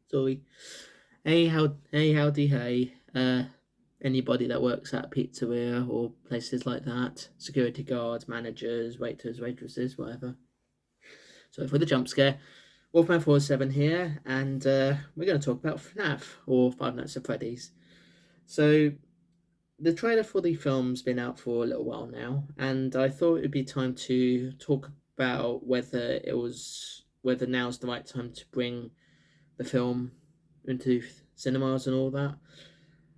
Sorry. Howdy, hey. Anybody that works at a pizzeria or places like that, security guards, managers, waiters, waitresses, whatever. So for the jump scare, Wolfman47 here, and we're going to talk about FNAF, or Five Nights at Freddy's. So the trailer for the film's been out for a little while now, and I thought it'd be time to talk about whether now's the right time to bring the film into cinemas and all that.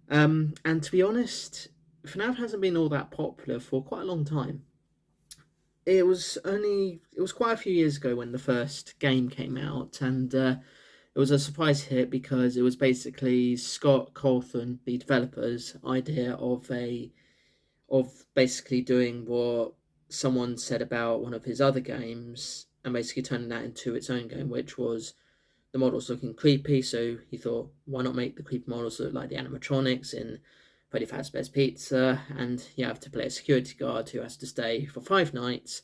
And to be honest, FNAF hasn't been all that popular for quite a long time. It was quite a few years ago when the first game came out, and it was a surprise hit because it was basically Scott Cawthon, the developer's idea of basically doing what someone said about one of his other games and basically turning that into its own game, which was the models looking creepy. So he thought, why not make the creepy models look like the animatronics in Freddy Fazbear's Pizza? And you have to play a security guard who has to stay for 5 nights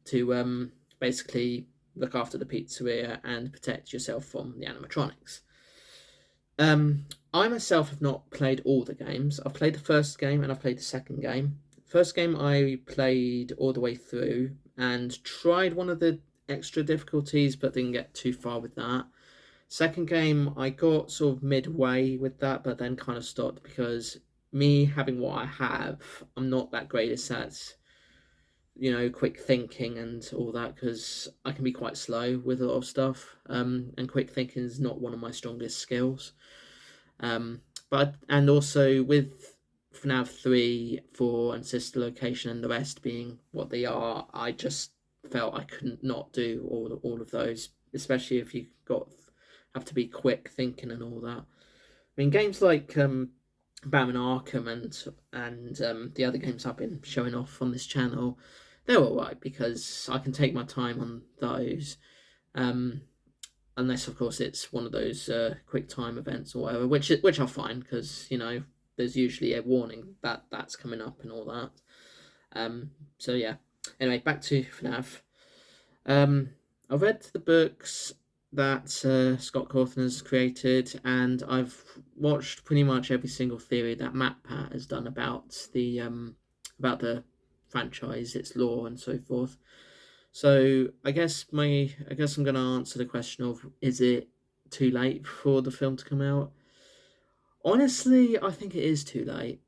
to basically look after the pizzeria and protect yourself from the animatronics. I myself have not played all the games. I've played the first game and I've played the second game. First game I played all the way through and tried one of the extra difficulties, but didn't get too far with that. Second game, I got sort of midway with that, but then kind of stopped because me having what I have, I'm not that great at, quick thinking and all that, because I can be quite slow with a lot of stuff, and quick thinking is not one of my strongest skills. And also with FNAF 3, 4, and Sister Location and the rest being what they are, I just felt I couldn't not do all of those, especially if you have to be quick thinking and all that. I mean, games like Batman Arkham and the other games I've been showing off on this channel, they're alright because I can take my time on those. Unless, of course, it's one of those quick time events or whatever, which I'll find because there's usually a warning that that's coming up and all that. So yeah. Anyway, back to FNAF. I've read the books that Scott Cawthon has created, and I've watched pretty much every single theory that MatPat has done about the franchise, its lore, and so forth. So I guess I'm going to answer the question of, is it too late for the film to come out? Honestly, I think it is too late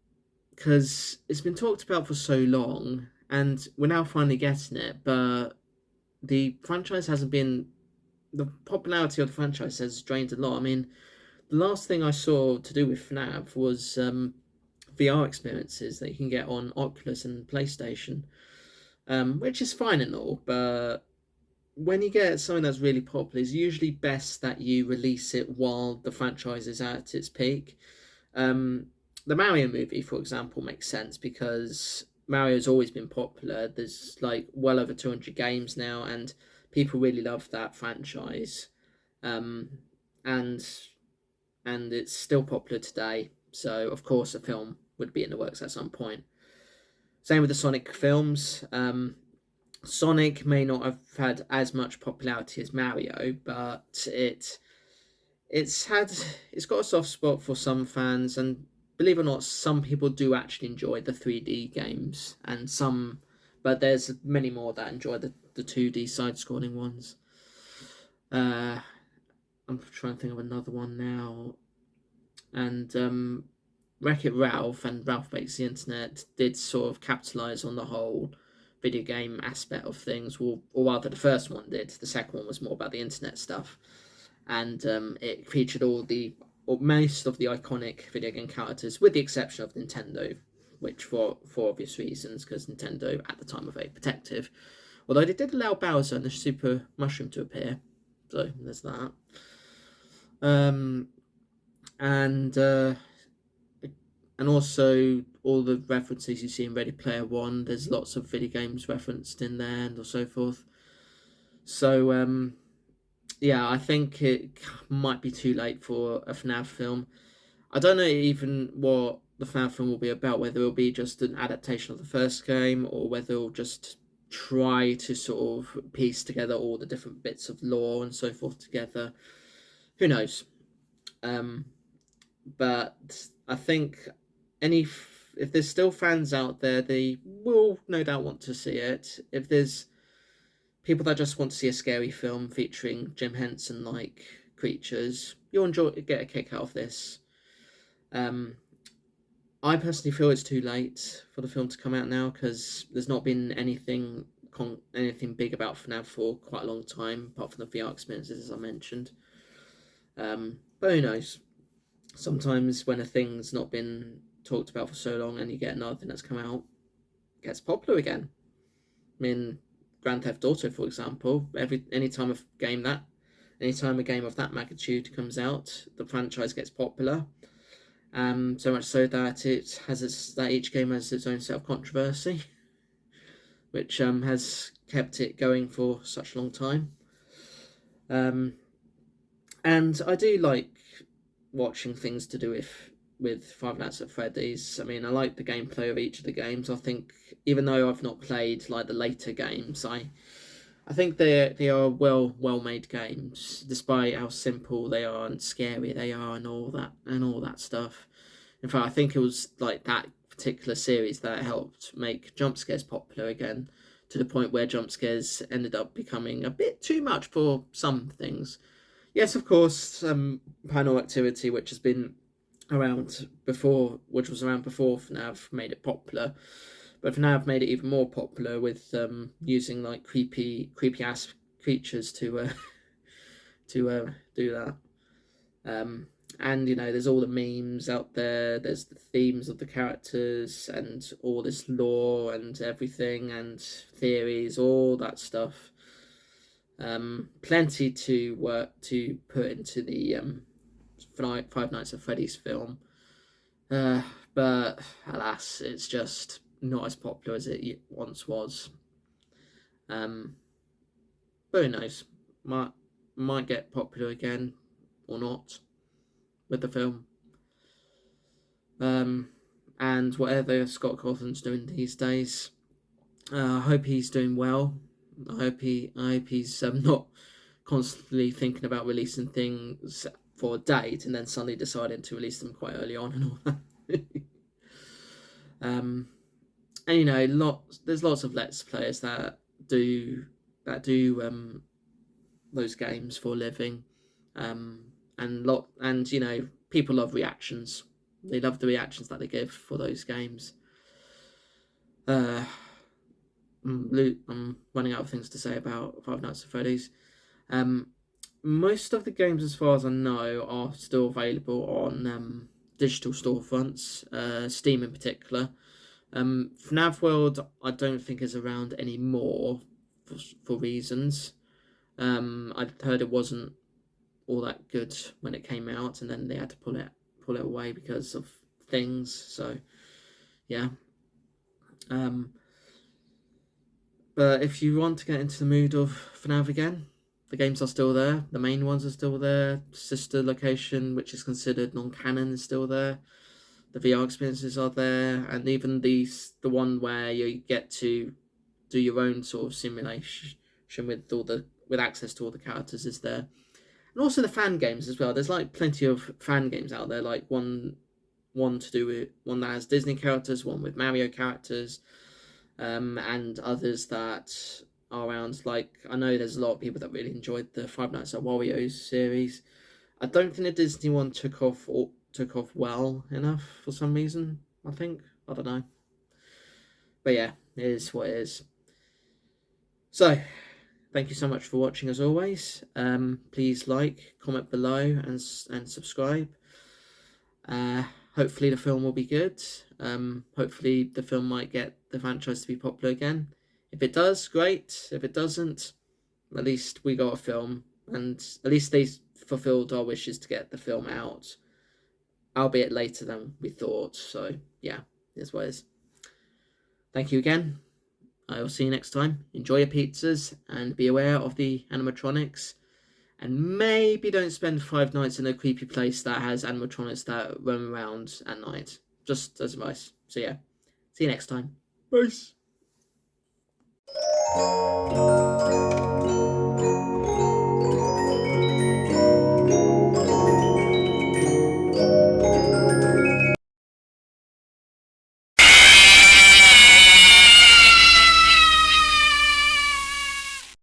because it's been talked about for so long, and we're now finally getting it. But the popularity of the franchise has drained a lot. I mean, the last thing I saw to do with FNAF was VR experiences that you can get on Oculus and PlayStation, which is fine and all, but when you get something that's really popular, it's usually best that you release it while the franchise is at its peak. The Mario movie, for example, makes sense because Mario's always been popular. There's like well over 200 games now, and people really love that franchise. And it's still popular today. So of course a film would be in the works at some point. Same with the Sonic films. Sonic may not have had as much popularity as Mario, but it's got a soft spot for some fans, and believe it or not, some people do actually enjoy the 3D games, but there's many more that enjoy the 2D side-scrolling ones. I'm trying to think of another one now, and Wreck-It Ralph and Ralph Bakes the Internet did sort of capitalize on the whole video game aspect of things, or rather the first one did. The second one was more about the internet stuff, and it featured most of the iconic video game characters, with the exception of Nintendo, which for obvious reasons, because Nintendo at the time were very protective. Although they did allow Bowser and the Super Mushroom to appear, so there's that. And also all the references you see in Ready Player One, there's lots of video games referenced in there and so forth. So yeah, I think it might be too late for a FNAF film. I don't know even what the FNAF film will be about, whether it'll be just an adaptation of the first game or whether it'll just try to sort of piece together all the different bits of lore and so forth together. Who knows? Um, but I think any if there's still fans out there, they will no doubt want to see it. If there's people that just want to see a scary film featuring Jim Henson like creatures, you'll get a kick out of this. Um, I personally feel it's too late for the film to come out now because there's not been anything big about FNAF for quite a long time, apart from the VR experiences as I mentioned. But who knows? Sometimes when a thing's not been talked about for so long and you get another thing that's come out, it gets popular again. I mean, Grand Theft Auto, for example, anytime a game of that magnitude comes out, the franchise gets popular. So much so that that each game has its own set of controversy, which has kept it going for such a long time. And I do like watching things to do with Five Nights at Freddy's. I mean, I like the gameplay of each of the games. I think even though I've not played like the later games, I think they are well made games, despite how simple they are and scary they are and all that stuff. In fact, I think it was like that particular series that helped make jump scares popular again, to the point where jump scares ended up becoming a bit too much for some things. Yes, of course, Paranormal Activity, which was around before FNAF made it popular, but FNAF made it even more popular with using like creepy ass creatures to do that. And there's all the memes out there. There's the themes of the characters and all this lore and everything and theories, all that stuff. Plenty to put into the Five Nights at Freddy's film, but alas, it's just not as popular as it once was. But who knows? Might get popular again or not with the film. And whatever Scott Cawthon's doing these days, I hope he's doing well. I hope he's not constantly thinking about releasing things for a date and then suddenly deciding to release them quite early on and all that. And there's lots of Let's Players that do those games for a living, and people love reactions. They love the reactions that they give for those games. I'm running out of things to say about Five Nights at Freddy's. Most of the games, as far as I know, are still available on digital storefronts, Steam in particular. FNAF World, I don't think is around anymore for reasons. I heard it wasn't all that good when it came out, and then they had to pull it away because of things. So, yeah. But if you want to get into the mood of FNAF again, the games are still there. The main ones are still there. Sister Location, which is considered non-canon, is still there. The VR experiences are there, and even the one where you get to do your own sort of simulation with access to all the characters is there, and also the fan games as well. There's like plenty of fan games out there, like one to do with one that has Disney characters, one with Mario characters, and others that are around. Like I know there's a lot of people that really enjoyed the Five Nights at Wario's series. I don't think the Disney one took off well enough for some reason. I don't know, but yeah, it is what it is. So, thank you so much for watching as always. Please like, comment below, and subscribe. Hopefully the film will be good. Hopefully the film might get the franchise to be popular again. If it does, great. If it doesn't, at least we got a film, and at least they fulfilled our wishes to get the film out, albeit later than we thought. So yeah, here's what it is. Thank you again. I will see you next time. Enjoy your pizzas and be aware of the animatronics. And maybe don't spend 5 nights in a creepy place that has animatronics that roam around at night. Just as advice. So yeah, see you next time. Peace.